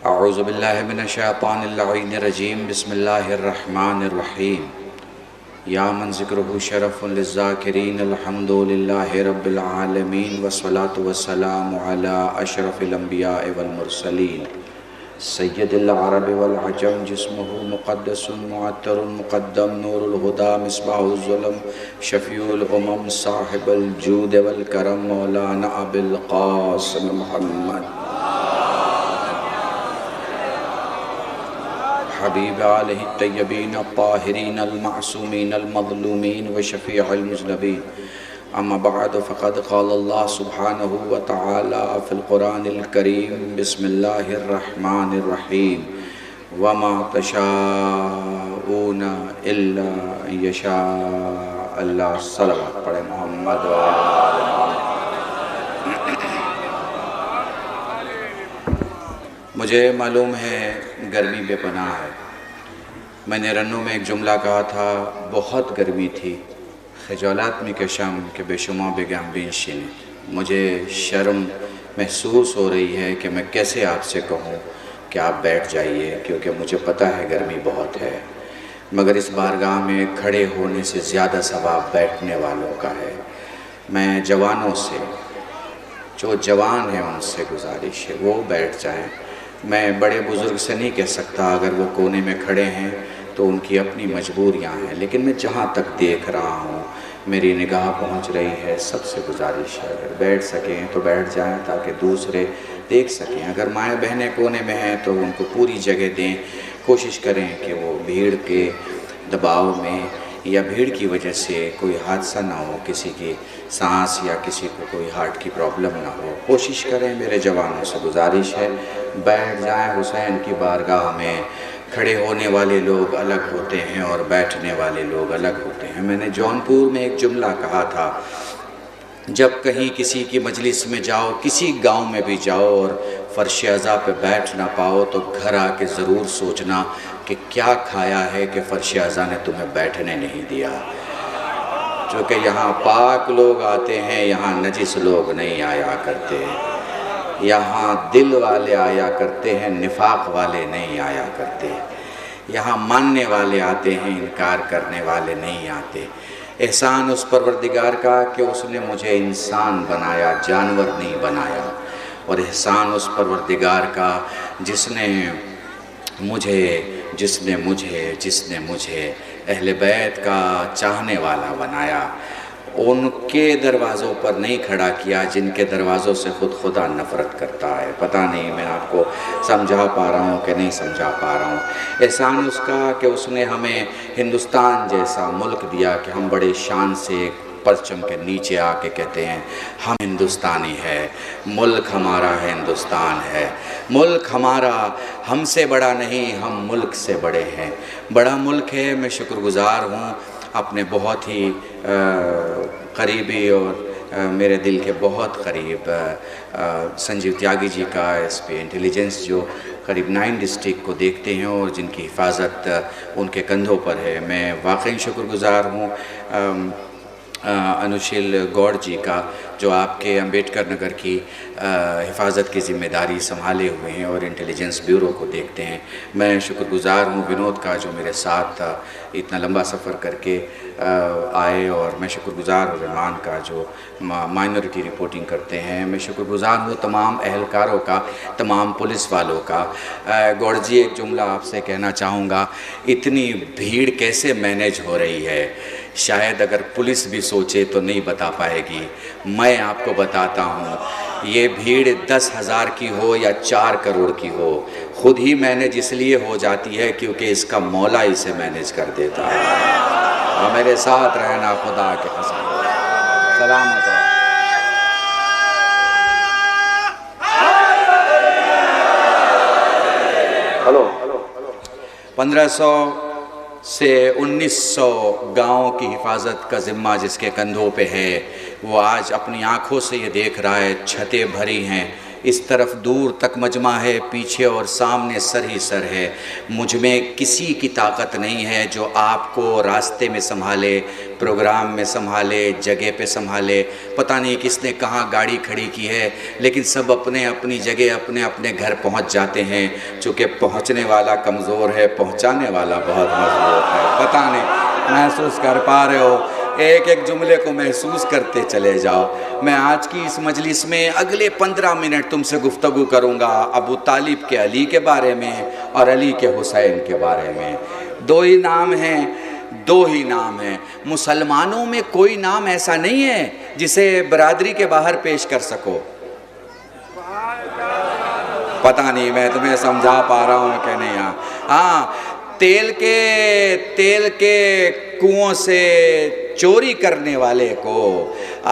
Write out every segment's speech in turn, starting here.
اعوذ باللہ من الشیطان اللعین الرجیم بسم اللہ الرحمن الرحیم یا من ذکرہ شرف للذاکرین الحمد للہ رب العالمین والصلاة والسلام علی اشرف الانبیاء والمرسلین سید العرب والعجم جسمہ مقدس معطر مقدم نور الہدا مصباح الظلم شفیع الامم صاحب الجود والکرم مولانا ابو القاسم محمد حبیب علیہ الطیبین الطاہرین المعصومین المظلومین وشفیع المذنبین اما بعد فقد قال اللہ سبحانہ وتعالی فی القرآن الکریم بسم اللہ الرحمن الرحیم وما تشاءون الا ان یشاء اللہ صلوات پڑھے محمد مجھے معلوم ہے گرمی بے پناہ ہے۔ میں نے رنوں میں ایک جملہ کہا تھا، بہت گرمی تھی، خجالات می کشم کہ بے شما بگم بینشینی۔ مجھے شرم محسوس ہو رہی ہے کہ میں کیسے آپ سے کہوں کہ آپ بیٹھ جائیے، کیونکہ مجھے پتہ ہے گرمی بہت ہے، مگر اس بارگاہ میں کھڑے ہونے سے زیادہ ثواب بیٹھنے والوں کا ہے۔ میں جوانوں سے، جو جوان ہیں ان سے گزارش ہے وہ بیٹھ جائیں۔ میں بڑے بزرگ سے نہیں کہہ سکتا، اگر وہ کونے میں کھڑے ہیں تو ان کی اپنی مجبوریاں ہیں، لیکن میں جہاں تک دیکھ رہا ہوں میری نگاہ پہنچ رہی ہے، سب سے گزارش ہے اگر بیٹھ سکیں تو بیٹھ جائیں تاکہ دوسرے دیکھ سکیں۔ اگر مائیں بہنیں کونے میں ہیں تو ان کو پوری جگہ دیں، کوشش کریں کہ وہ بھیڑ کے دباؤ میں یا بھیڑ کی وجہ سے کوئی حادثہ نہ ہو، کسی کی سانس یا کسی کو کوئی ہارٹ کی پرابلم نہ ہو، کوشش کریں۔ میرے جوانوں سے گزارش ہے بیٹھ جائیں۔ حسین کی بارگاہ میں کھڑے ہونے والے لوگ الگ ہوتے ہیں اور بیٹھنے والے لوگ الگ ہوتے ہیں۔ میں نے جونپور میں ایک جملہ کہا تھا، جب کہیں کسی کی مجلس میں جاؤ، کسی گاؤں میں بھی جاؤ اور فرش عزا پہ بیٹھ نہ پاؤ تو گھر آ کے ضرور سوچنا کہ کیا کھایا ہے کہ فرش عزا نے تمہیں بیٹھنے نہیں دیا۔ چونکہ یہاں پاک لوگ آتے ہیں، یہاں نجس لوگ نہیں آیا کرتے، یہاں دل والے آیا کرتے ہیں، نفاق والے نہیں آیا کرتے، یہاں ماننے والے آتے ہیں، انکار کرنے والے نہیں آتے۔ احسان اس پروردگار کا کہ اس نے مجھے انسان بنایا، جانور نہیں بنایا، اور احسان اس پروردگار کا جس نے مجھے اہل بیت کا چاہنے والا بنایا، ان کے دروازوں پر نہیں کھڑا کیا جن کے دروازوں سے خدا نفرت کرتا ہے۔ پتہ نہیں میں آپ کو سمجھا پا رہا ہوں کہ نہیں سمجھا پا رہا ہوں۔ احسان اس کا کہ اس نے ہمیں ہندوستان جیسا ملک دیا کہ ہم بڑے شان سے پرچم کے نیچے آ کے کہتے ہیں ہم ہندوستانی ہے، ملک ہمارا ہے، ہندوستان ہے، ملک ہمارا ہم سے بڑا نہیں، ہم ملک سے بڑے ہیں۔ بڑا ملک ہے۔ میں شکر گزار ہوں اپنے بہت ہی قریبی اور میرے دل کے بہت قریب سنجیو تیاگی جی کا ایس پی انٹیلیجنس، جو قریب 9 ڈسٹرکٹ کو دیکھتے ہیں اور جن کی حفاظت ان کے کندھوں پر ہے۔ میں واقعی شکر گزار ہوں انوشیل گوڑ جی کا، جو آپ کے امبیڈکر نگر کی حفاظت کی ذمہ داری سنبھالے ہوئے ہیں اور انٹیلیجنس بیورو کو دیکھتے ہیں۔ میں شکر گزار ہوں ونود کا، جو میرے ساتھ اتنا لمبا سفر کر کے آئے، اور میں شکر گزار ہوں رحمان کا جو مائنورٹی رپورٹنگ کرتے ہیں۔ میں شکر گزار ہوں تمام اہلکاروں کا، تمام پولیس والوں کا۔ گوڑ جی ایک جملہ آپ سے کہنا چاہوں گا، اتنی بھیڑ کیسے مینیج ہو رہی ہے؟ شاید اگر پولیس بھی سوچے تو نہیں بتا پائے گی، میں آپ کو بتاتا ہوں۔ یہ بھیڑ 10,000 کی ہو یا 4 کروڑ کی ہو، خود ہی مینیج اس لیے ہو جاتی ہے کیونکہ اس کا مولا اسے مینیج کر دیتا ہے۔ اور میرے ساتھ رہنا خدا کے قسم۔ سلامت رہو۔ ہلو 1500 سے 1900 گاؤں کی حفاظت کا ذمہ جس کے کندھوں پہ ہے، وہ آج اپنی آنکھوں سے یہ دیکھ رہا ہے چھتیں بھری ہیں، اس طرف دور تک مجمع ہے، پیچھے اور سامنے سر ہی سر ہے۔ مجھ میں کسی کی طاقت نہیں ہے جو آپ کو راستے میں سنبھالے، پروگرام میں سنبھالے، جگہ پہ سنبھالے۔ پتہ نہیں کس نے کہاں گاڑی کھڑی کی ہے، لیکن سب اپنے اپنی جگہ اپنے اپنے گھر پہنچ جاتے ہیں۔ چونکہ پہنچنے والا کمزور ہے، پہنچانے والا بہت مضبوط ہے۔ پتہ نہیں محسوس کر پا رہے ہو؟ ایک ایک جملے کو محسوس کرتے چلے جاؤ۔ میں آج کی اس مجلس میں اگلے 15 منٹ تم سے گفتگو کروں گا ابو طالب کے علی کے بارے میں اور علی کے حسین کے بارے میں۔ دو ہی نام ہیں۔ مسلمانوں میں کوئی نام ایسا نہیں ہے جسے برادری کے باہر پیش کر سکو۔ پتہ نہیں میں تمہیں سمجھا پا رہا ہوں کہ نہیں؟ ہاں، تیل کے کنووں سے چوری کرنے والے کو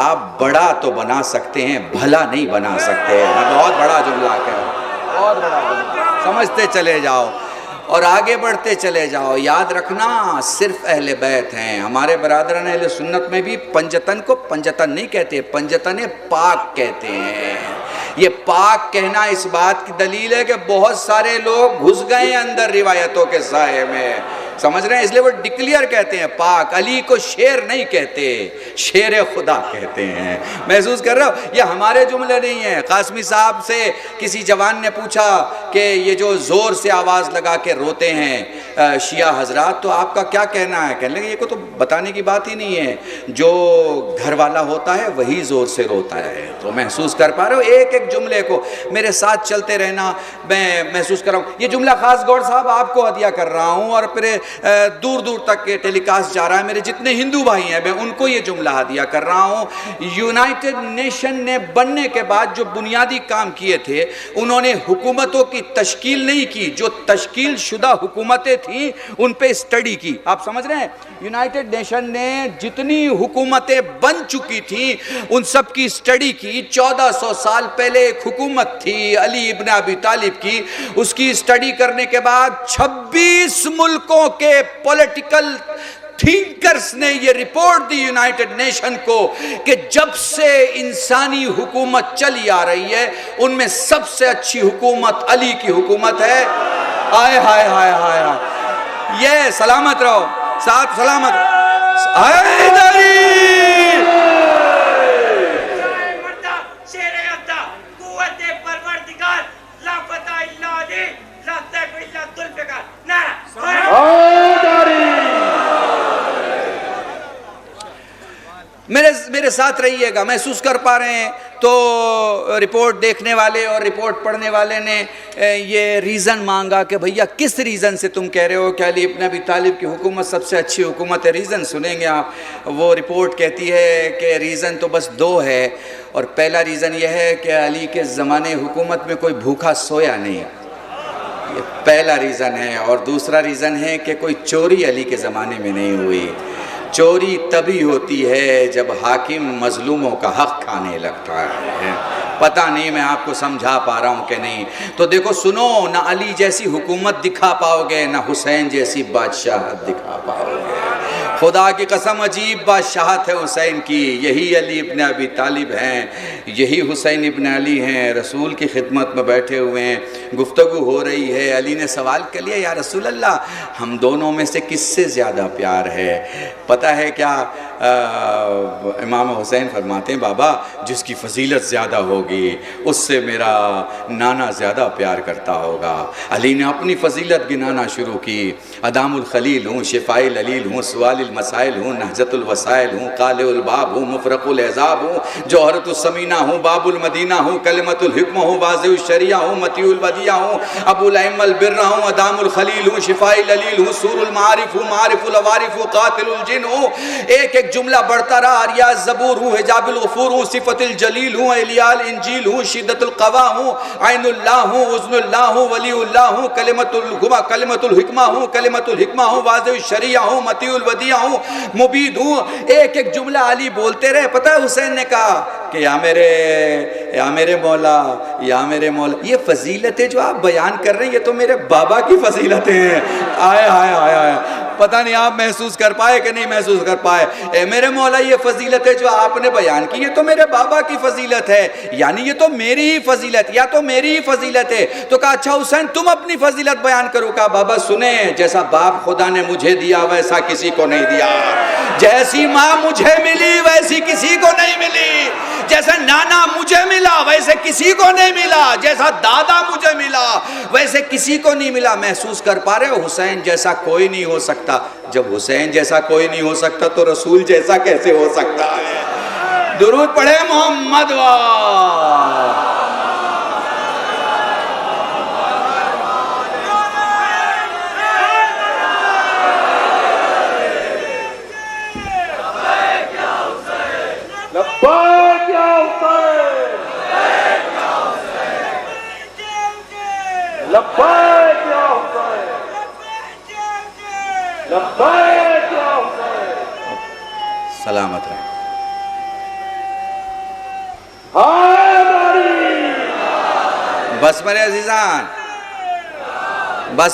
آپ بڑا تو بنا سکتے ہیں، بھلا نہیں بنا سکتے۔ میں بہت بڑا جملہ کہہ رہا ہوں، بہت بڑا جملہ۔ سمجھتے چلے جاؤ اور آگے بڑھتے چلے جاؤ۔ یاد رکھنا صرف اہل بیت ہیں۔ ہمارے برادران اہل سنت میں بھی پنجتن کو پنجتن نہیں کہتے، پنجتن پاک کہتے ہیں۔ یہ پاک کہنا اس بات کی دلیل ہے کہ بہت سارے لوگ گھس گئے ہیں اندر روایتوں کے سائے میں، سمجھ رہے ہیں؟ اس لیے وہ ڈکلیئر کہتے ہیں پاک۔ علی کو شیر نہیں کہتے، شیر خدا کہتے ہیں۔ محسوس کر رہے ہو؟ یہ ہمارے جملے نہیں ہیں۔ قاسمی صاحب سے کسی جوان نے پوچھا کہ یہ جو زور سے آواز لگا کے روتے ہیں شیعہ حضرات، تو آپ کا کیا کہنا ہے؟ کہنے لگے یہ کو تو بتانے کی بات ہی نہیں ہے، جو گھر والا ہوتا ہے وہی زور سے روتا ہے۔ تو محسوس کر پا رہے ہو؟ ایک ایک جملے کو میرے ساتھ چلتے رہنا۔ میں محسوس کر رہا ہوں، یہ جملہ خاص گوڑ صاحب آپ کو ہدیہ کر رہا ہوں، اور پھر دور دور تک ٹیلی کاسٹ جا رہا ہے۔ میرے جتنے ہندو بھائی ہیں میں ان کو یہ جملہ ہدیہ کر رہا ہوں۔ یونائٹڈ نیشن نے بننے کے بعد جو بنیادی کام کیے تھے، انہوں نے حکومتوں کی تشکیل نہیں کی، جو تشکیل شدہ حکومتیں تھیں ان پہ اسٹڈی کی۔ آپ سمجھ رہے ہیں؟ یونائٹڈ نیشن نے جتنی حکومتیں بن چکی تھیں ان سب کی اسٹڈی کی۔ 1400 سال پہلے ایک حکومت تھی علی ابن ابی طالب کی، اس کی اسٹڈی کرنے کے بعد 26 ملکوں کے پولیٹیکل تھنکرز نے یہ رپورٹ دی یونائٹڈ نیشن کو کہ جب سے انسانی حکومت چلی آ رہی ہے ان میں سب سے اچھی حکومت علی کی حکومت ہے۔ آئے ہائے ہائے ہائے ہائے، یہ سلامت رہو، ساتھ سلامت حیدری۔ میرے ساتھ رہیے گا، محسوس کر پا رہے ہیں؟ تو رپورٹ دیکھنے والے اور رپورٹ پڑھنے والے نے یہ ریزن مانگا کہ بھیا کس ریزن سے تم کہہ رہے ہو کہ علی ابن ابی طالب کی حکومت سب سے اچھی حکومت ہے؟ ریزن سنیں گے آپ۔ وہ رپورٹ کہتی ہے کہ ریزن تو بس 2 ہے، اور پہلا ریزن یہ ہے کہ علی کے زمانے حکومت میں کوئی بھوکا سویا نہیں، یہ پہلا ریزن ہے۔ اور دوسرا ریزن ہے کہ کوئی چوری علی کے زمانے میں نہیں ہوئی۔ چوری تبھی ہوتی ہے جب حاکم مظلوموں کا حق کھانے لگتا ہے۔ پتہ نہیں میں آپ کو سمجھا پا رہا ہوں کہ نہیں؟ تو دیکھو سنو، نہ علی جیسی حکومت دکھا پاؤ گے، نہ حسین جیسی بادشاہت دکھا پاؤ گے۔ خدا کی قسم عجیب بادشاہت ہے حسین کی۔ یہی علی ابن ابی طالب ہیں، یہی حسین ابن علی ہیں، رسول کی خدمت میں بیٹھے ہوئے ہیں، گفتگو ہو رہی ہے۔ علی نے سوال کر لیا، یا رسول اللہ ہم دونوں میں سے کس سے زیادہ پیار ہے؟ پتہ ہے کیا امام حسین فرماتے ہیں، بابا جس کی فضیلت زیادہ ہوگی اس سے میرا نانا زیادہ پیار کرتا ہوگا۔ علی نے اپنی فضیلت گنانا شروع کی۔ ادام الخلیل ہوں، شفاء العلیل ہوں، سوال المسائل ہوں، نہجت الوسائل ہوں، قالع الباب ہوں، مفرق العذاب ہوں، جوہرۃ السمینہ ہوں، باب المدینہ ہوں، کلمۃ الحکمہ ہوں، واضح الشریعہ ہوں، مطیع الودیعہ ہوں، ابو الائم البرہ ہوں، ادام الخلیل ہوں، شفاء العلیل ہوں، سور المعارف ہوں، معارف العوارف ہوں، قاتل الجن ہوں۔ ایک ایک جملہ بڑھتا رہا۔ ریاض زبور ہوں، حجاب الغفور ہوں، صفت الجلیل ہوں، الیال انجیل ہوں، شدت القوا ہوں، عین اللہ ہوں، اذن اللہ ہوں، ولی اللہ ہوں، کلمۃ الحکمہ ہوں، کلمۃ الحکمہ ہوں، واضح الشریعہ ہوں، مطیع الودیعہ ہوں، مبید ہوں۔ ایک ایک جملہ علی بولتے رہے۔ پتہ ہے حسین نے کہا کہ یا میرے مولا، یا میرے مولا. یہ فضیلتیں جو آپ بیان کر رہے ہیں یہ تو میرے بابا کی فضیلتیں ہیں. آئے ہائے ہائے ہائے، پتہ نہیں آپ محسوس کر پائے کہ نہیں محسوس کر پائے. اے میرے مولا، یہ فضیلتیں جو آپ نے بیان کی یہ تو میرے بابا کی فضیلت ہے، یعنی یہ تو میری ہی فضیلت، یا تو میری ہی فضیلت ہے. تو کہا اچھا حسین تم اپنی فضیلت بیان کرو. کہا بابا سنیں، جیسا باپ خدا نے مجھے دیا ویسا کسی کو نہیں دیا، جیسی ماں مجھے ملی ویسی کسی کو نہیں ملی، جیسا نانا مجھے ملا ویسے کسی کو نہیں ملا، جیسا دادا مجھے ملا ویسے کسی کو نہیں ملا. محسوس کر پا رہے ہو حسین جیسا کوئی نہیں ہو سکتا. جب حسین جیسا کوئی نہیں ہو سکتا تو رسول جیسا کیسے ہو سکتا ہے؟ درود پڑھے محمد وال. لبیک یا حسین، لبیک یا حسین، لبیک یا حسین. سلامت رہے. ہائے ماری. بس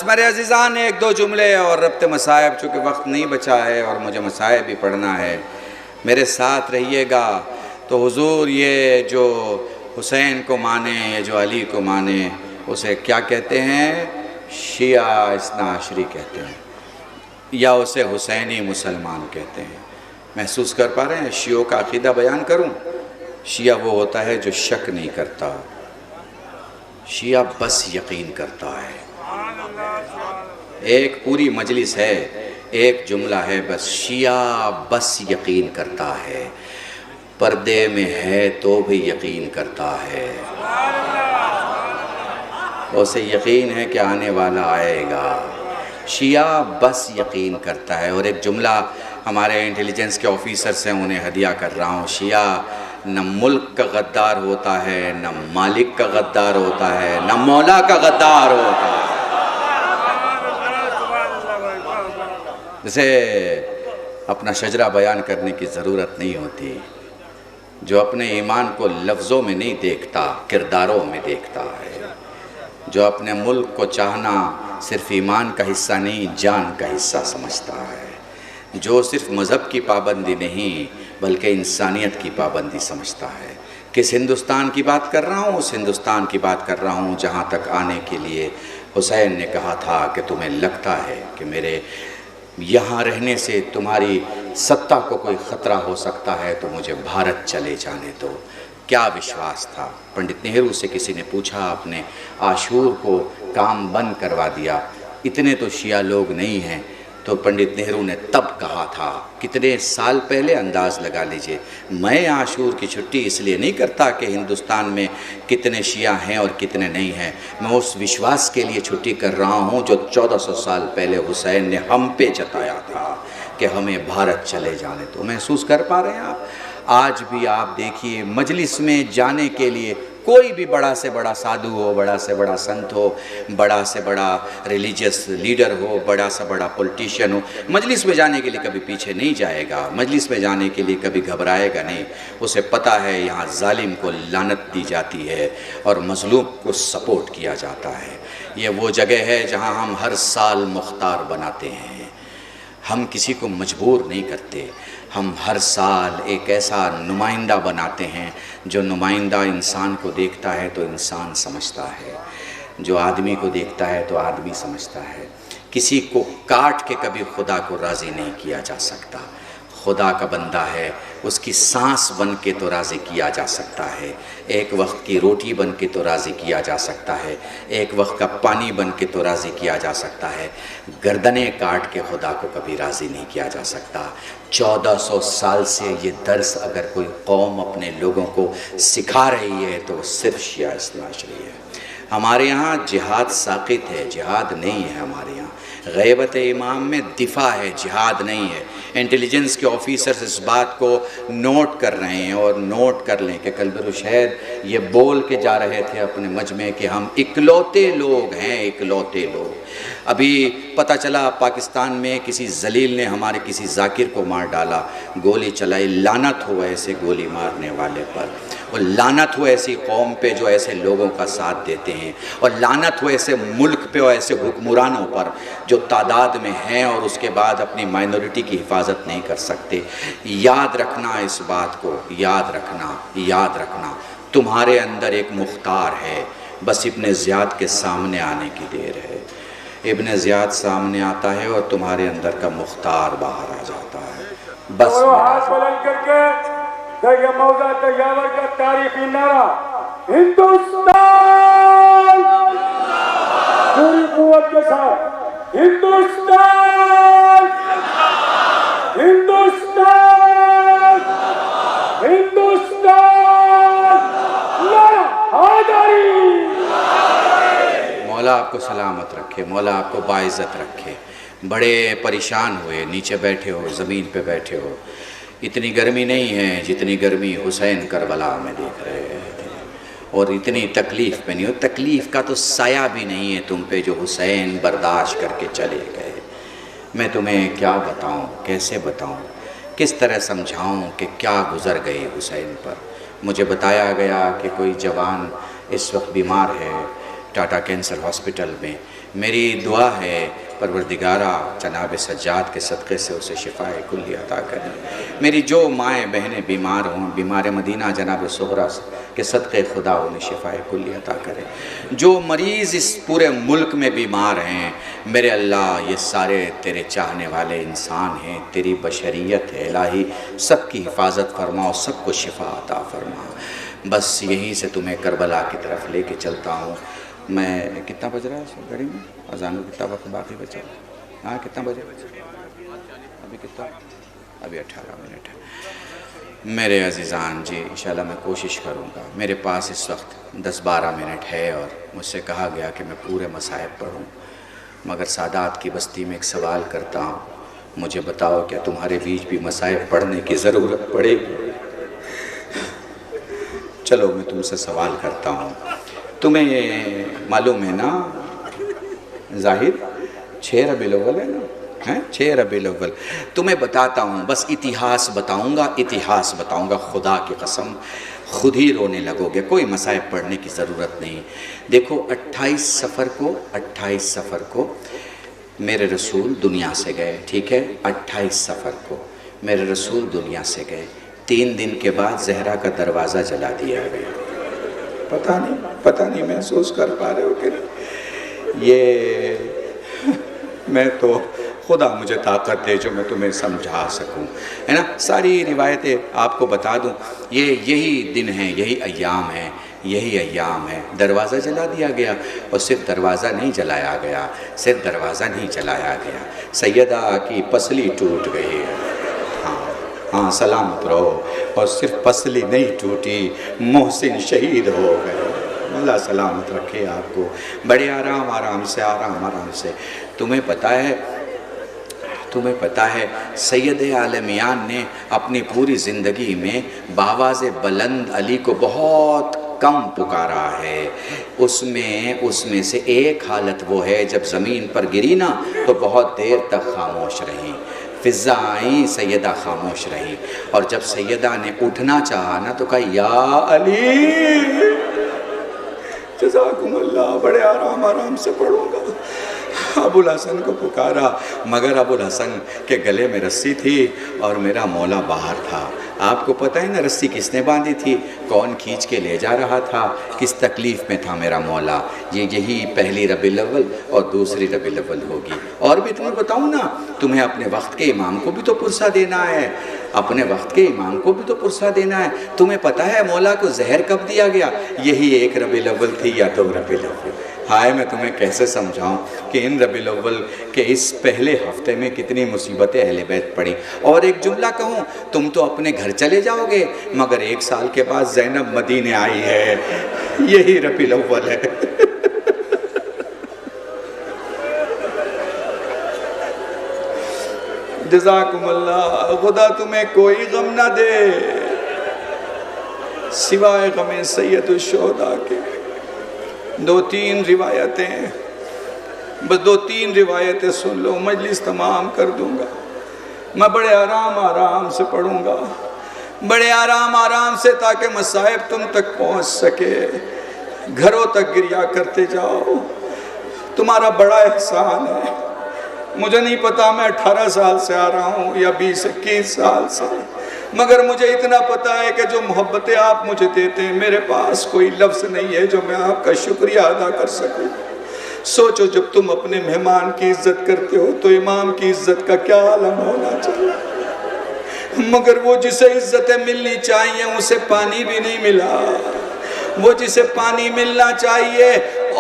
میرے عزیزان ایک دو جملے اور ربط مصائب، چونکہ وقت نہیں بچا ہے اور مجھے مصائب بھی پڑھنا ہے. میرے ساتھ رہیے گا. تو حضور یہ جو حسین کو مانے، یہ جو علی کو مانے، اسے کیا کہتے ہیں؟ شیعہ اثنا عشری کہتے ہیں، یا اسے حسینی مسلمان کہتے ہیں. محسوس کر پا رہے ہیں؟ شیعوں کا عقیدہ بیان کروں. شیعہ وہ ہوتا ہے جو شک نہیں کرتا، شیعہ بس یقین کرتا ہے. ایک پوری مجلس ہے، ایک جملہ ہے بس، شیعہ بس یقین کرتا ہے، پردے میں ہے تو بھی یقین کرتا ہے. اسے یقین ہے کہ آنے والا آئے گا. شیعہ بس یقین کرتا ہے. اور ایک جملہ ہمارے انٹیلیجنس کے آفیسر سے انہیں ہدیہ کر رہا ہوں. شیعہ نہ ملک کا غدار ہوتا ہے، نہ مالک کا غدار ہوتا ہے، نہ مولا کا غدار ہوتا ہے. جسے اپنا شجرہ بیان کرنے کی ضرورت نہیں ہوتی، جو اپنے ایمان کو لفظوں میں نہیں دیکھتا کرداروں میں دیکھتا ہے، جو اپنے ملک کو چاہنا صرف ایمان کا حصہ نہیں جان کا حصہ سمجھتا ہے، جو صرف مذہب کی پابندی نہیں بلکہ انسانیت کی پابندی سمجھتا ہے. کس ہندوستان کی بات کر رہا ہوں؟ اس ہندوستان کی بات کر رہا ہوں جہاں تک آنے کے لیے حسین نے کہا تھا کہ تمہیں لگتا ہے کہ میرے یہاں رہنے سے تمہاری سطح کو کوئی خطرہ ہو سکتا ہے تو مجھے بھارت چلے جانے دو. کیا وشواس تھا. پنڈت نہرو سے کسی نے پوچھا، آپ نے عاشور کو کام بند کروا دیا، اتنے تو شیعہ لوگ نہیں ہیں. تو پنڈت نہرو نے تب کہا تھا، کتنے سال پہلے، انداز لگا لیجئے. میں عاشور کی چھٹی اس لیے نہیں کرتا کہ ہندوستان میں کتنے شیعہ ہیں اور کتنے نہیں ہیں، میں اس وشواس کے لیے چھٹی کر رہا ہوں جو 1400 سال پہلے حسین نے ہم پہ جتایا تھا کہ ہمیں بھارت چلے جانے تو. محسوس کر پا رہے ہیں آپ؟ آج بھی آپ دیکھیے مجلس میں جانے کے لیے کوئی بھی بڑا سے بڑا سادھو ہو، بڑا سے بڑا سنت ہو، بڑا سے بڑا ریلیجیس لیڈر ہو، بڑا سے بڑا پولیٹیشین ہو، مجلس میں جانے کے لیے کبھی پیچھے نہیں جائے گا، مجلس میں جانے کے لیے کبھی گھبرائے گا نہیں. اسے پتہ ہے یہاں ظالم کو لعنت دی جاتی ہے اور مظلوم کو سپورٹ کیا جاتا ہے. یہ وہ جگہ ہے جہاں ہم ہر سال مختار بناتے ہیں. ہم کسی کو مجبور نہیں کرتے، ہم ہر سال ایک ایسا نمائندہ بناتے ہیں جو نمائندہ انسان کو دیکھتا ہے تو انسان سمجھتا ہے، جو آدمی کو دیکھتا ہے تو آدمی سمجھتا ہے. کسی کو کاٹ کے کبھی خدا کو راضی نہیں کیا جا سکتا. خدا کا بندہ ہے، اس کی سانس بن کے تو راضی کیا جا سکتا ہے، ایک وقت کی روٹی بن کے تو راضی کیا جا سکتا ہے، ایک وقت کا پانی بن کے تو راضی کیا جا سکتا ہے. گردنیں کاٹ کے خدا کو کبھی راضی نہیں کیا جا سکتا. 1400 سال سے یہ درس اگر کوئی قوم اپنے لوگوں کو سکھا رہی ہے تو صرف شیعہ اثنا عشری ہے. ہمارے یہاں جہاد ساقط ہے، جہاد نہیں ہے. ہمارے یہاں غیبت امام میں دفاع ہے، جہاد نہیں ہے. انٹیلیجنس کے آفیسرز اس بات کو نوٹ کر رہے ہیں اور نوٹ کر لیں کہ کلب الشہید یہ بول کے جا رہے تھے اپنے مجمع کہ ہم اکلوتے لوگ ہیں، اکلوتے لوگ. ابھی پتہ چلا پاکستان میں کسی ذلیل نے ہمارے کسی ذاکر کو مار ڈالا، گولی چلائی، لعنت ہو ایسے گولی مارنے والے پر. اور لعنت ہو ایسی قوم پہ جو ایسے لوگوں کا ساتھ دیتے ہیں، اور لعنت ہو ایسے ملک پہ اور ایسے حکمرانوں پر جو تعداد میں ہیں اور اس کے بعد اپنی مائنورٹی کی حفاظت نہیں کر سکتے۔ یاد رکھنا اس بات کو، یاد رکھنا، یاد رکھنا، تمہارے اندر ایک مختار ہے، بس ابن زیاد کے سامنے آنے کی دیر ہے۔ ابن زیاد سامنے آتا ہے اور تمہارے اندر کا مختار باہر آ جاتا ہے، بس اور ہاتھ بلند کر کے یہ موضع تیاور کا تاریخی نعرہ ہندوستان، پوری قوت کے ساتھ ہندوستان، ہندوستان، ہندوستان، نعرہ حیدری۔ مولا آپ کو سلامت رکھے، مولا آپ کو باعزت رکھے۔ بڑے پریشان ہوئے، نیچے بیٹھے ہو، زمین پہ بیٹھے ہو، اتنی گرمی نہیں ہے جتنی گرمی حسین کربلا میں دیکھ رہے ہیں، اور اتنی تکلیف پہ نہیں ہو، تکلیف کا تو سایہ بھی نہیں ہے تم پہ جو حسین برداشت کر کے چلے گئے۔ میں تمہیں کیا بتاؤں، کیسے بتاؤں، کس طرح سمجھاؤں کہ کیا گزر گئی حسین پر۔ مجھے بتایا گیا کہ کوئی جوان اس وقت بیمار ہے ٹاٹا کینسر ہاسپٹل میں، میری دعا ہے پروردگارہ جناب سجاد کے صدقے سے اسے شفاء کلی عطا کرے۔ میری جو مائیں بہنیں بیمار ہوں، بیمار مدینہ جناب صغریٰ کے صدقے خدا انہیں شفاء کلی عطا کرے۔ جو مریض اس پورے ملک میں بیمار ہیں، میرے اللہ یہ سارے تیرے چاہنے والے انسان ہیں، تیری بشریت ہے الہی، سب کی حفاظت فرما اور سب کو شفا عطا فرما۔ بس یہیں سے تمہیں کربلا کی طرف لے کے چلتا ہوں۔ میں کتنا بج رہا ہے اس گھڑی میں؟ اذان کو کتنا وقت باقی بچا؟ ہاں کتنا بجے؟ ابھی کتنا؟ ابھی 18 منٹ ہے۔ میرے عزیزان جی انشاءاللہ میں کوشش کروں گا، میرے پاس اس وقت 10-12 منٹ ہے اور مجھ سے کہا گیا کہ میں پورے مصائب پڑھوں، مگر سادات کی بستی میں ایک سوال کرتا ہوں، مجھے بتاؤ کیا تمہارے بیچ بھی مصائب پڑھنے کی ضرورت پڑے گی؟ چلو میں تم سے سوال کرتا ہوں، تمہیں یہ معلوم ہے نا ظاہر 6 ربیع الاول ہے نا، 6 ربیع الاول، تمہیں بتاتا ہوں، بس اتہاس بتاؤں گا، اتہاس بتاؤں گا، خدا کی قسم خود ہی رونے لگو گے، کوئی مصائب پڑھنے کی ضرورت نہیں۔ دیکھو 28 صفر کو میرے رسول دنیا سے گئے، ٹھیک ہے، 28 صفر کو میرے رسول دنیا سے گئے، 3 دن کے بعد زہرا کا دروازہ جلا دیا گیا۔ پتہ نہیں محسوس کر پا رہے ہو کہ نہیں؟ یہ میں تو خدا مجھے طاقت دے جو میں تمہیں سمجھا سکوں، ہے نا، ساری روایتیں آپ کو بتا دوں، یہی دن ہیں، یہی ایام ہیں، یہی ایام ہے۔ دروازہ جلا دیا گیا، اور صرف دروازہ نہیں جلایا گیا، صرف دروازہ نہیں جلایا گیا، سیدہ کی پسلی ٹوٹ گئی ہے، ہاں سلامت رہو، اور صرف پسلی نہیں ٹوٹی، محسن شہید ہو گئے، اللہ سلامت رکھے آپ کو، بڑے آرام سے۔ تمہیں پتہ ہے سید عالمیان نے اپنی پوری زندگی میں بآواز بلند علی کو بہت کم پکارا ہے، اس میں سے ایک حالت وہ ہے جب زمین پر گری نا تو بہت دیر تک خاموش رہی، فضا آئیں سیدہ خاموش رہی، اور جب سیدہ نے اٹھنا چاہا نا تو کہا یا علی، جزاکم اللہ، بڑے آرام سے پڑھوں گا۔ ابو الحسن کو پکارا، مگر ابو الحسن کے گلے میں رسی تھی اور میرا مولا باہر تھا۔ آپ کو پتہ ہے نا رسی کس نے باندھی تھی، کون کھینچ کے لے جا رہا تھا، کس تکلیف میں تھا میرا مولا؟ یہی پہلی ربیع الاول اور دوسری ربیع الاول ہوگی۔ اور بھی تمہیں بتاؤں نا، تمہیں اپنے وقت کے امام کو بھی تو پرسہ دینا ہے، اپنے وقت کے امام کو بھی تو پرسہ دینا ہے۔ تمہیں پتہ ہے مولا کو زہر کب دیا گیا؟ یہی 1 ربیع الاول تھی یا 2 ربیع الاول؟ ہائے میں تمہیں کیسے سمجھاؤں کہ ان ربیع الاول کے اس پہلے ہفتے میں کتنی مصیبتیں اہل بیت پڑی۔ اور ایک جملہ کہوں، تم تو اپنے گھر چلے جاؤ گے، مگر 1 سال کے بعد زینب مدینے آئی ہے، یہی ربیع الاول ہے۔ جزاکم اللہ، خدا تمہیں کوئی غم نہ دے سوائے غم سید الشہداء کے۔ 2-3 روایتیں، بس 2-3 روایتیں سن لو، مجلس تمام کر دوں گا، میں بڑے آرام سے پڑھوں گا۔ بڑے آرام سے تاکہ مصائب تم تک پہنچ سکے، گھروں تک گریا کرتے جاؤ۔ تمہارا بڑا احسان ہے۔ مجھے نہیں پتا میں 18 سال سے آ رہا ہوں یا 20-21 سال سے، مگر مجھے اتنا پتا ہے کہ جو محبتیں آپ مجھے دیتے ہیں، میرے پاس کوئی لفظ نہیں ہے جو میں آپ کا شکریہ ادا کر سکوں۔ سوچو جب تم اپنے مہمان کی عزت کرتے ہو تو امام کی عزت کا کیا عالم ہونا چاہیے، مگر وہ جسے عزتیں ملنی چاہیے اسے پانی بھی نہیں ملا، وہ جسے پانی ملنا چاہیے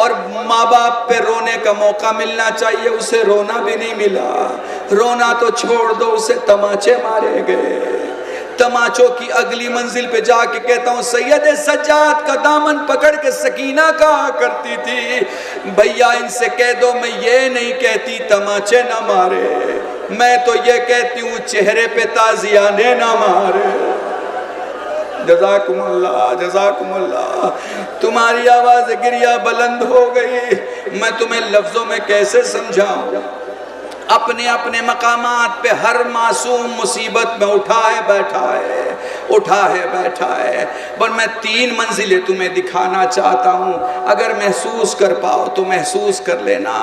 اور ماں باپ پہ رونے کا موقع ملنا چاہیے اسے رونا بھی نہیں ملا۔ رونا تو چھوڑ دو، اسے تماچے مارے گئے۔ تماچوں کی اگلی منزل پہ جا کے کہتا ہوں سید سجاد کا دامن پکڑ کے سکینہ کہا کرتی تھی، بھیا ان سے کہہ دو میں یہ نہیں کہتی تماچے نہ مارے، میں تو یہ کہتی ہوں چہرے پہ تازیانے نہ مارے۔ جزاکم اللہ، جزاکم اللہ۔ تمہاری آواز گریہ بلند ہو گئی، میں تمہیں لفظوں میں کیسے سمجھاؤں؟ اپنے اپنے مقامات پہ ہر معصوم مصیبت میں اٹھا ہے بیٹھا ہے، پر میں 3 منزلیں تمہیں دکھانا چاہتا ہوں، اگر محسوس کر پاؤ تو محسوس کر لینا۔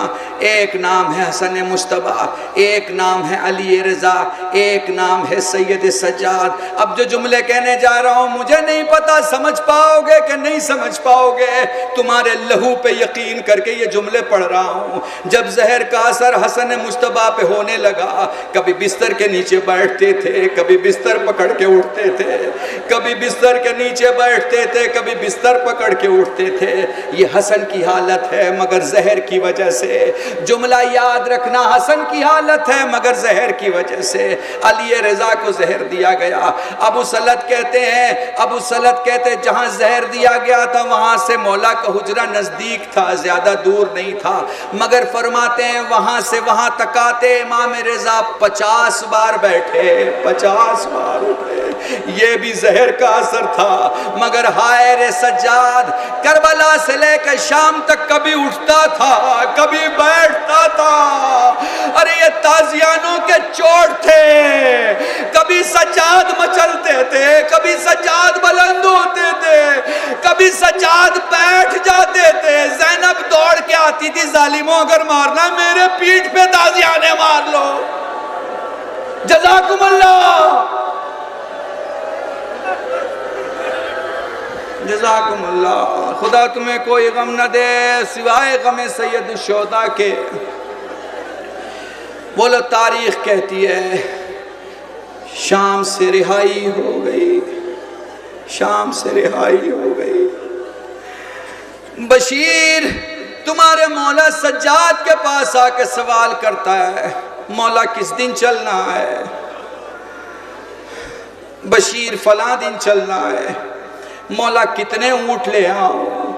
ایک نام ہے حسن مجتبیٰ، ایک نام ہے علی رضا، ایک نام ہے سید سجاد۔ اب جو جملے کہنے جا رہا ہوں مجھے نہیں پتا سمجھ پاؤ گے کہ نہیں سمجھ پاؤ گے، تمہارے لہو پہ یقین کر کے یہ جملے پڑھ رہا ہوں۔ جب زہر کا اثر حسن مجتبیٰ پہ ہونے لگا، کبھی بستر کے نیچے بیٹھتے تھے، کبھی بستر پکڑ کے اٹھتے تھے، کبھی بستر کے نیچے بیٹھتے تھے، کبھی بستر پکڑ کے اٹھتے تھے۔ یہ حسن کی حالت ہے مگر زہر کی وجہ سے، جملہ یاد رکھنا، حسن کی حالت ہے مگر زہر کی وجہ سے۔ علی رضا کو زہر دیا گیا، ابو سلط کہتے ہیں جہاں زہر دیا گیا تھا وہاں سے مولا کا حجرہ نزدیک تھا، زیادہ دور نہیں تھا، مگر فرماتے ہیں وہاں سے وہاں تک آتے امام رضا 50 بار بیٹھے، 50 بار اٹھے۔ یہ بھی زہر کا اثر تھا، مگر ہائے رے سجاد، کربلا سے لے کر شام تک کبھی اٹھتا تھا کبھی بیٹھتا تھا۔ ارے یہ تازیانوں کے چوٹ تھے، کبھی سجاد مچلتے تھے، کبھی سجاد بلند ہوتے تھے، کبھی سجاد بیٹھ جاتے تھے۔ زینب دوڑ کے آتی تھی، ظالموں اگر مارنا میرے پیٹھ پہ تازیانے مار لو۔ جزاکم اللہ، جزاکم اللہ۔ خدا تمہیں کوئی غم نہ دے سوائے غم سید الشہداء کے۔ بولو تاریخ کہتی ہے شام سے رہائی ہو گئی، شام سے رہائی ہو گئی۔ بشیر تمہارے مولا سجاد کے پاس آ کے سوال کرتا ہے مولا کس دن چلنا ہے؟ بشیر فلاں دن چلنا ہے۔ مولا کتنے اونٹ لے آؤں؟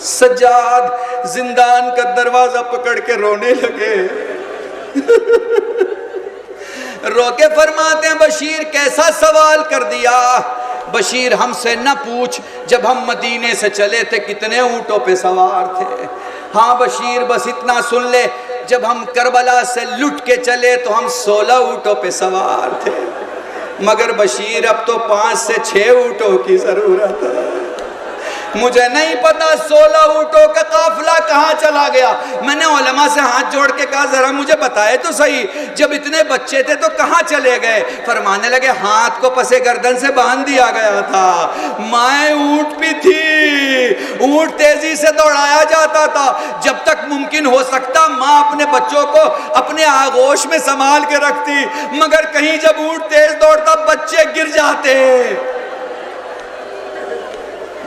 سجاد زندان کا دروازہ پکڑ کے رونے لگے، رو کے فرماتے ہیں بشیر کیسا سوال کر دیا؟ بشیر ہم سے نہ پوچھ جب ہم مدینے سے چلے تھے کتنے اونٹوں پہ سوار تھے۔ ہاں بشیر بس اتنا سن لے جب ہم کربلا سے لٹ کے چلے تو ہم 16 اونٹوں پہ سوار تھے، مگر بشیر اب تو 5 سے 6 اونٹوں کی ضرورت ہے۔ مجھے نہیں پتا 16 اونٹوں کا قافلہ کہاں چلا گیا۔ میں نے علماء سے ہاتھ جوڑ کے کہا ذرا مجھے بتائے تو صحیح، جب اتنے بچے تھے تو کہاں چلے گئے؟ فرمانے لگے ہاتھ کو پسے گردن سے باندھ دیا گیا تھا، مائیں اونٹ بھی تھی، اونٹ تیزی سے دوڑایا جاتا تھا، جب تک ممکن ہو سکتا ماں اپنے بچوں کو اپنے آغوش میں سنبھال کے رکھتی، مگر کہیں جب اونٹ تیز دوڑتا بچے گر جاتے۔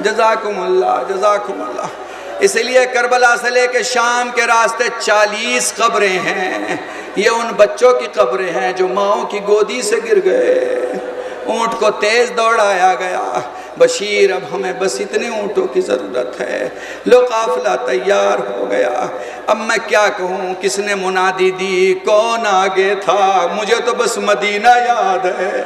جزاکم اللہ، جزاکم اللہ۔ اس لیے کربلا سے لے کے شام کے راستے 40 قبریں ہیں، یہ ان بچوں کی قبریں ہیں جو ماؤں کی گودی سے گر گئے، اونٹ کو تیز دوڑایا گیا۔ بشیر اب ہمیں بس اتنے اونٹوں کی ضرورت ہے، لو قافلہ تیار ہو گیا۔ اب میں کیا کہوں، کس نے منادی دی، کون آگے تھا، مجھے تو بس مدینہ یاد ہے۔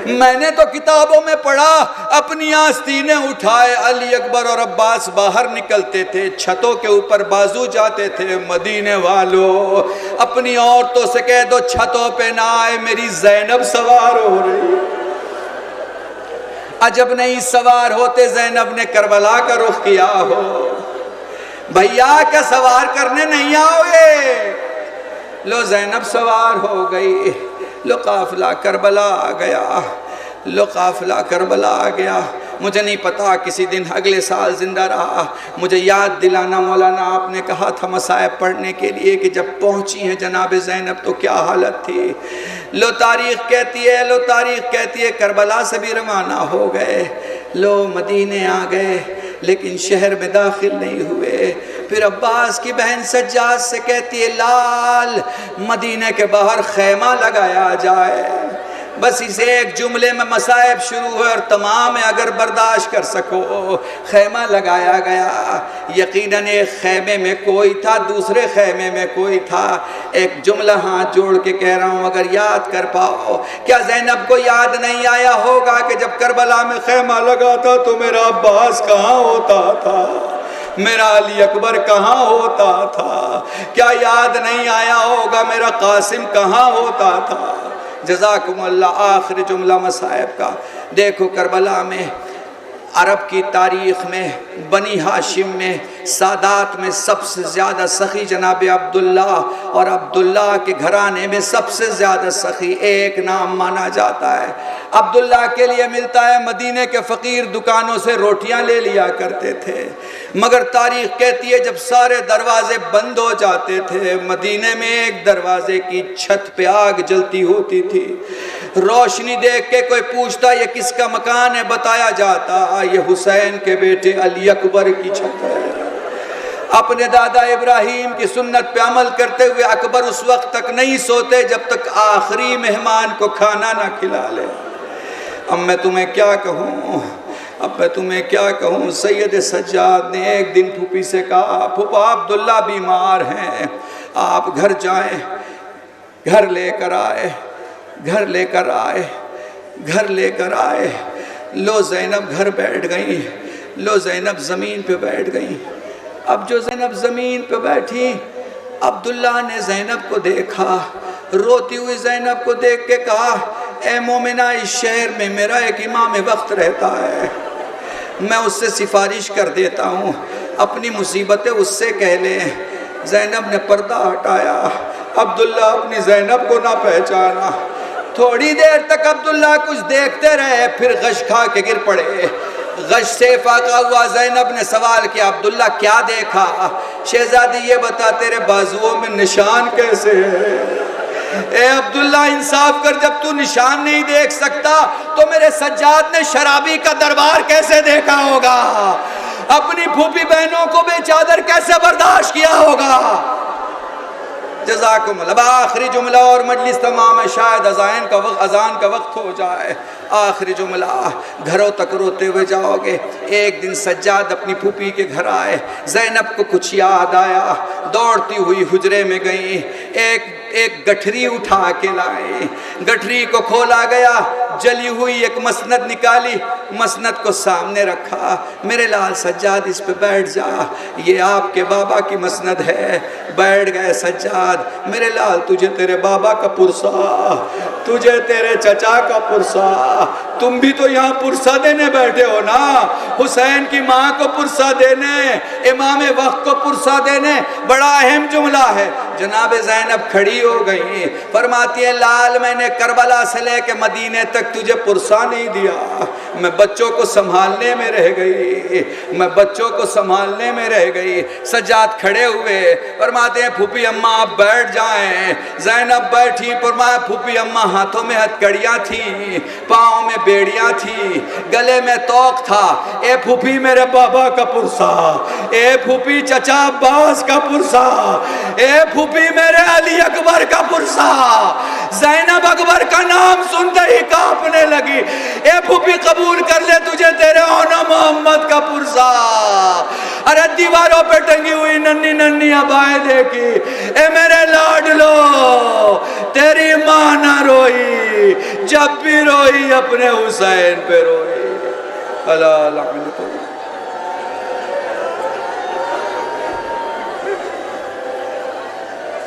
میں نے تو کتابوں میں پڑھا اپنی آستینیں اٹھائے علی اکبر اور عباس باہر نکلتے تھے، چھتوں کے اوپر بازو جاتے تھے۔ مدینے والوں اپنی عورتوں سے کہہ دو چھتوں پہ نہ آئے، میری زینب سوار ہو رہی۔ عجب نہیں سوار ہوتے زینب نے کربلا کا رخ کیا ہو، بھیا کیا سوار کرنے نہیں آؤ گے؟ لو زینب سوار ہو گئی، لو قافلہ کربلا آ گیا، لو قافلہ کربلا آ گیا۔ مجھے نہیں پتا کسی دن اگلے سال زندہ رہا، مجھے یاد دلانا مولانا، آپ نے کہا تھا مصائب پڑھنے کے لیے کہ جب پہنچی ہیں جناب زینب تو کیا حالت تھی۔ لو تاریخ کہتی ہے، لو تاریخ کہتی ہے کربلا سے بھی روانہ ہو گئے، لو مدینے آ گئے لیکن شہر میں داخل نہیں ہوئے۔ پھر عباس کی بہن سجاد سے کہتی ہے لال مدینے کے باہر خیمہ لگایا جائے، بس اسے ایک جملے میں مصائب شروع ہوئے اور تمام اگر برداشت کر سکو۔ خیمہ لگایا گیا، یقیناً ایک خیمے میں کوئی تھا، دوسرے خیمے میں کوئی تھا۔ ایک جملہ ہاتھ جوڑ کے کہہ رہا ہوں اگر یاد کر پاؤ، کیا زینب کو یاد نہیں آیا ہوگا کہ جب کربلا میں خیمہ لگا تھا تو میرا عباس کہاں ہوتا تھا، میرا علی اکبر کہاں ہوتا تھا؟ کیا یاد نہیں آیا ہوگا میرا قاسم کہاں ہوتا تھا؟ جزاکم اللہ۔ آخر جملہ مصائب کا دیکھو، کربلا میں عرب کی تاریخ میں بنی ہاشم میں سادات میں سب سے زیادہ سخی جناب عبداللہ، اور عبداللہ کے گھرانے میں سب سے زیادہ سخی ایک نام مانا جاتا ہے۔ عبداللہ کے لیے ملتا ہے مدینے کے فقیر دکانوں سے روٹیاں لے لیا کرتے تھے، مگر تاریخ کہتی ہے جب سارے دروازے بند ہو جاتے تھے مدینے میں ایک دروازے کی چھت پہ آگ جلتی ہوتی تھی، روشنی دیکھ کے کوئی پوچھتا یہ کس کا مکان ہے، بتایا جاتا یہ حسین کے بیٹے علی اکبر کی چھت ہے۔ اپنے دادا ابراہیم کی سنت پہ عمل کرتے ہوئے اکبر اس وقت تک نہیں سوتے جب تک آخری مہمان کو کھانا نہ کھلا لے۔ اب میں تمہیں کیا کہوں، سید سجاد نے ایک دن پھوپھی سے کہا پھوپھا عبداللہ بیمار ہیں، آپ گھر جائیں، گھر لے کر آئے۔ لو زینب گھر بیٹھ گئی، لو زینب زمین پہ بیٹھ گئی۔ اب جو زینب زمین پہ بیٹھی، عبداللہ نے زینب کو دیکھا، روتی ہوئی زینب کو دیکھ کے کہا اے مومنہ اس شہر میں میرا ایک امام وقت رہتا ہے، میں اس سے سفارش کر دیتا ہوں، اپنی مصیبتیں اس سے کہہ لیں۔ زینب نے پردہ ہٹایا، عبداللہ اپنی زینب کو نہ پہچانا۔ تھوڑی دیر تک عبداللہ کچھ دیکھتے رہے، پھر غش کھا کے گر پڑے۔ غش سے فاقہ ہوا، زینب نے سوال کیا عبداللہ کیا دیکھا؟ شہزادی یہ بتا تیرے بازوؤں میں نشان کیسے ہے؟ اے عبداللہ انصاف کر، جب تو نشان نہیں دیکھ سکتا تو میرے سجاد نے شرابی کا دربار کیسے دیکھا ہوگا؟ اپنی پھوپھی بہنوں کو بے چادر کیسے برداشت کیا ہوگا؟ جزاکم اللہ۔ آخری جملہ اور مجلس تمام ہے، شاید اذان کا وقت ہو جائے۔ آخری جملہ، گھروں تک روتے ہوئے جاؤ گے۔ ایک دن سجاد اپنی پھوپھی کے گھر آئے، زینب کو کچھ یاد آیا، دوڑتی ہوئی حجرے میں گئی، ایک گٹھری اٹھا کے لائے، گٹھری کو کھولا گیا، جلی ہوئی ایک مسند نکالی، مسند کو سامنے رکھا، میرے لال سجاد اس پہ بیٹھ جا، یہ آپ کے بابا کی مسند ہے۔ بیٹھ گئے سجاد، میرے لال تجھے تیرے بابا کا پرسا، تجھے تیرے چچا کا پرسا، تم بھی تو یہاں پرسا دینے بیٹھے ہو نا، حسین کی ماں کو پرسا دینے، امام وقت کو پرسا دینے، بڑا اہم جملہ ہے۔ جناب زینب کھڑی ہو گئی، فرماتی ہے لال میں نے کربلا سے لے کے مدینے تک تجھے پرسا نہیں دیا، میں بچوں کو سنبھالنے میں رہ گئی، سجاد کھڑے ہوئے، فرماتے ہیں پھوپھی اماں آپ بیٹھ جائیں۔ زینب بیٹھی، فرمایا پھوپھی اماں ہاتھوں میں ہتھکڑیاں تھیں، پاؤں میں بیڑیاں تھیں، گلے میں توق تھا، اے پھوپھی میرے بابا کا پرسا، اے پھوپھی چچا عباس کا پرسا، اے پھوپھی میرے علی اکبر کا پرسا۔ زینب اکبر کا نام سنتے ہی کانپنے لگی، اے پھوپھی قبول کر لے تجھے تیرے اونا محمد کا پرسا۔ ارے دیواروں پہ ٹنگی ہوئی ننی ننی ابائیں دیکھی، اے میرے لاڈلو تیری ماں نہ روئی، جب بھی روئی اپنے حسین پہ روئی۔ اللہ لعنت